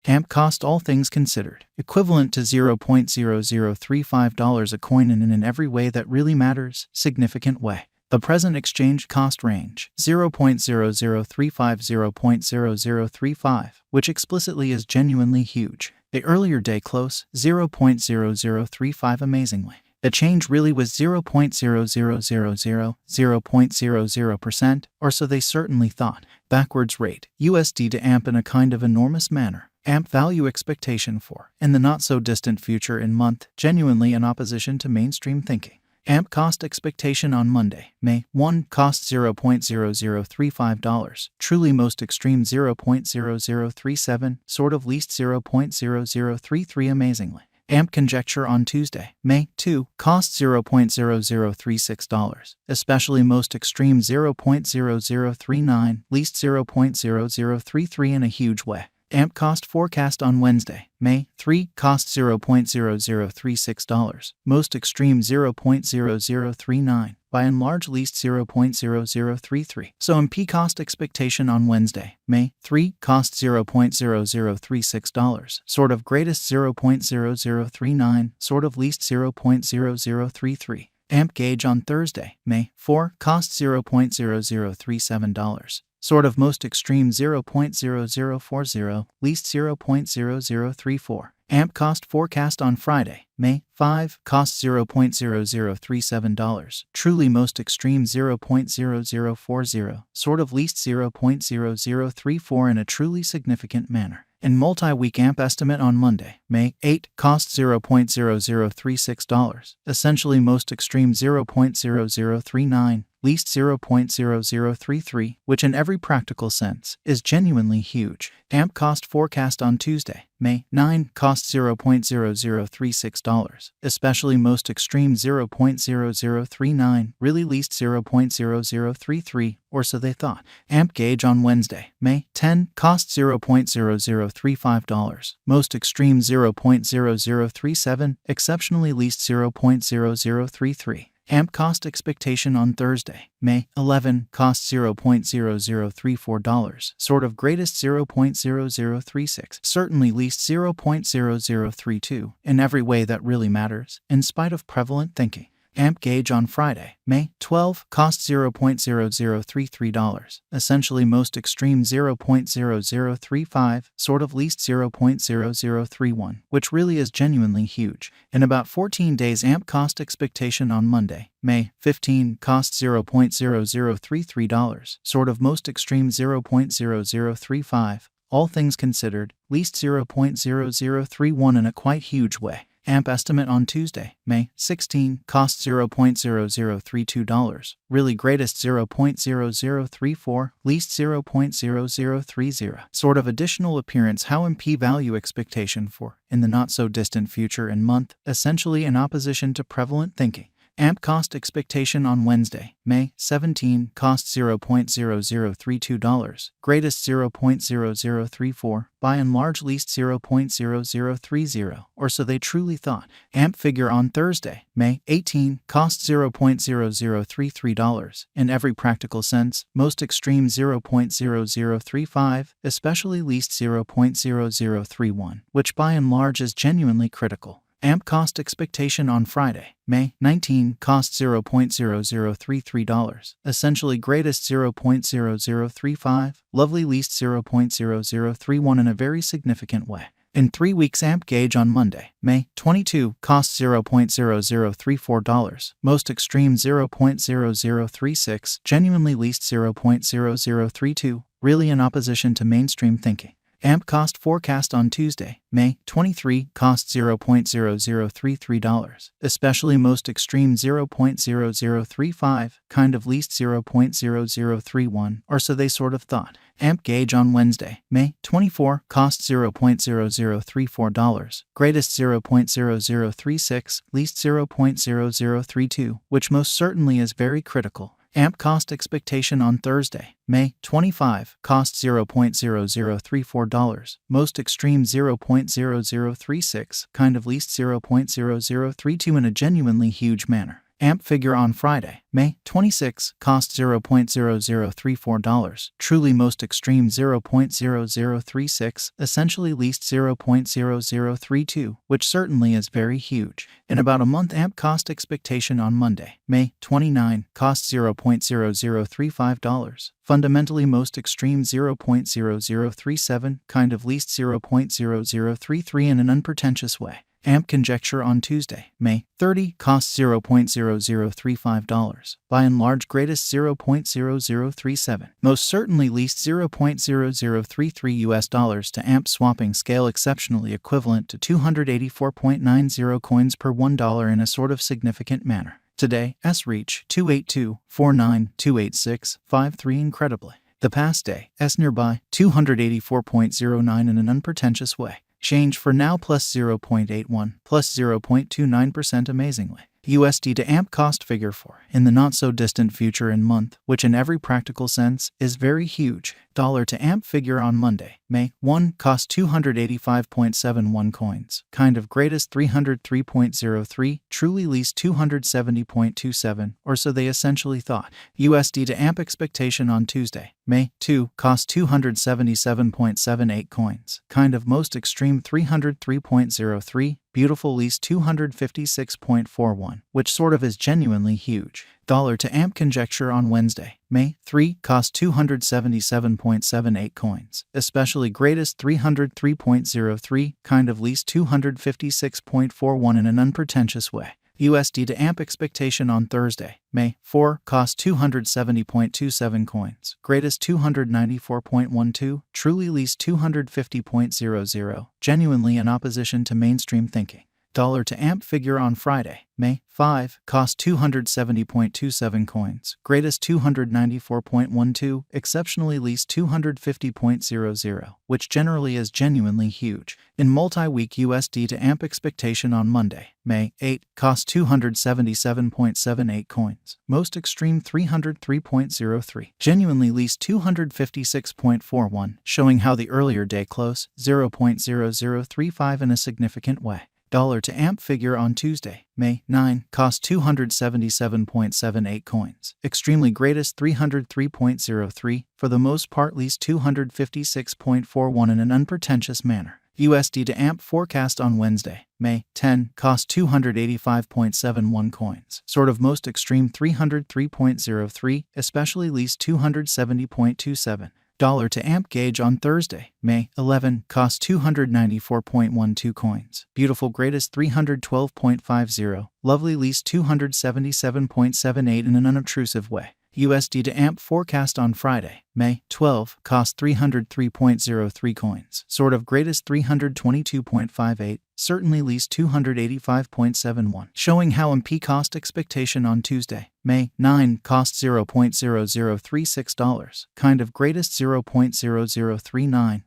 AMP cost all things considered, equivalent to $0.0035 a coin and in an every way that really matters, significant way. The present exchange cost range, 0.0035 0.0035, which explicitly is genuinely huge. The earlier day close, 0.0035 amazingly. The change really was 0.0000, 0.00%, or so they certainly thought. Backwards rate, USD to AMP in a kind of enormous manner. AMP value expectation for, in the not-so-distant future in month, genuinely in opposition to mainstream thinking. AMP cost expectation on Monday, May 1, cost $0.0035, truly most extreme $0.0037, sort of least $0.0033 amazingly. AMP conjecture on Tuesday, May 2, cost $0.0036, especially most extreme $0.0039, least $0.0033 in a huge way. AMP cost forecast on Wednesday, May 3, cost $0.0036, most extreme $0.0039, by and large least $0.0033. So MP cost expectation on Wednesday, May 3, cost $0.0036, sort of greatest $0.0039, sort of least $0.0033. AMP gauge on Thursday, May 4, cost $0.0037. Sort of most extreme $0.0040, least $0.0034. AMP cost forecast on Friday, May 5, cost $0.0037, truly most extreme $0.0040, sort of least $0.0034 in a truly significant manner. In multi-week AMP estimate on Monday, May 8, cost $0.0036, essentially most extreme $0.0039, least $0.0033, which in every practical sense is genuinely huge. AMP cost forecast on Tuesday, May 9, cost $0.0036, especially most extreme $0.0039, really least $0.0033, or so they thought. AMP gauge on Wednesday, May 10, cost $0.0035, most extreme $0.0037, exceptionally least $0.0033. AMP cost expectation on Thursday, May 11, cost $0.0034, sort of greatest $0.0036, certainly least $0.0032, in every way that really matters, in spite of prevalent thinking. AMP gauge on Friday, May 12, cost $0.0033, essentially most extreme $0.0035, sort of least $0.0031, which really is genuinely huge. In about 14 days AMP cost expectation on Monday, May 15, cost $0.0033, sort of most extreme $0.0035, all things considered, least $0.0031 in a quite huge way. AMP estimate on Tuesday, May 16, cost $0.0032, really greatest $0.0034, least $0.0030. Sort of additional appearance how MP value expectation for, in the not-so-distant future and month, essentially in opposition to prevalent thinking. AMP cost expectation on Wednesday, May 17, cost $0.0032, greatest $0.0034, by and large least $0.0030, or so they truly thought. AMP figure on Thursday, May 18, cost $0.0033, in every practical sense, most extreme $0.0035, especially least $0.0031, which by and large is genuinely critical. AMP cost expectation on Friday, May 19, cost $0.0033, essentially greatest $0.0035, lovely least $0.0031 in a very significant way. In 3 weeks AMP gauge on Monday, May 22, cost $0.0034, most extreme $0.0036, genuinely least $0.0032, really in opposition to mainstream thinking. AMP cost forecast on Tuesday, May 23, cost $0.0033, especially most extreme $0.0035, kind of least $0.0031, or so they sort of thought. AMP gauge on Wednesday, May 24, cost $0.0034, greatest $0.0036, least $0.0032, which most certainly is very critical. AMP cost expectation on Thursday, May 25, cost $0.0034, most extreme $0.0036, kind of least $0.0032 in a genuinely huge manner. AMP figure on Friday, May 26, cost $0.0034, truly most extreme $0.0036, essentially least $0.0032, which certainly is very huge. In about a month, AMP cost expectation on Monday, May 29, cost $0.0035, fundamentally most extreme $0.0037, kind of least $0.0033 in an unpretentious way. AMP conjecture on Tuesday, May 30, costs $0.0035, by and large greatest $0.0037, most certainly least $0.0033 to AMP swapping scale exceptionally equivalent to 284.90 coins per $1 in a sort of significant manner. Today, S reach 282.49.286.53 incredibly. The past day, S nearby 284.09 in an unpretentious way. Change for now plus 0.81, plus 0.29% amazingly. USD to AMP cost figure for, in the not-so-distant future and month, which in every practical sense is very huge. Dollar to AMP figure on Monday, May 1, cost 285.71 coins, kind of greatest 303.03, truly least 270.27, or so they essentially thought. USD to AMP expectation on Tuesday, May 2, cost 277.78 coins, kind of most extreme 303.03, beautiful least 256.41, which sort of is genuinely huge. Dollar to AMP conjecture on Wednesday, May 3, cost 277.78 coins, especially greatest 303.03, kind of least 256.41 in an unpretentious way. USD to AMP expectation on Thursday, May 4, cost 270.27 coins, greatest 294.12, truly least 250.00, genuinely in opposition to mainstream thinking. Dollar to AMP figure on Friday, May 5, cost 270.27 coins, greatest 294.12, exceptionally least 250.00, which generally is genuinely huge. In multi-week USD to AMP expectation on Monday, May 8, cost 277.78 coins, most extreme 303.03, genuinely least 256.41, showing how the earlier day close, 0.0035 in a significant way. Dollar to AMP figure on Tuesday, May 9, cost 277.78 coins, extremely greatest 303.03, for the most part least 256.41 in an unpretentious manner. USD to AMP forecast on Wednesday, May 10, cost 285.71 coins, sort of most extreme 303.03, especially least 270.27. Dollar to AMP gauge on Thursday, May 11, cost 294.12 coins, beautiful greatest 312.50, lovely least 277.78 in an unobtrusive way. USD to AMP forecast on Friday, May 12, cost 303.03 coins, sort of greatest 322.58, certainly least 285.71, showing how MP cost expectation on Tuesday, May 9, cost $0.0036, kind of greatest 0.0039,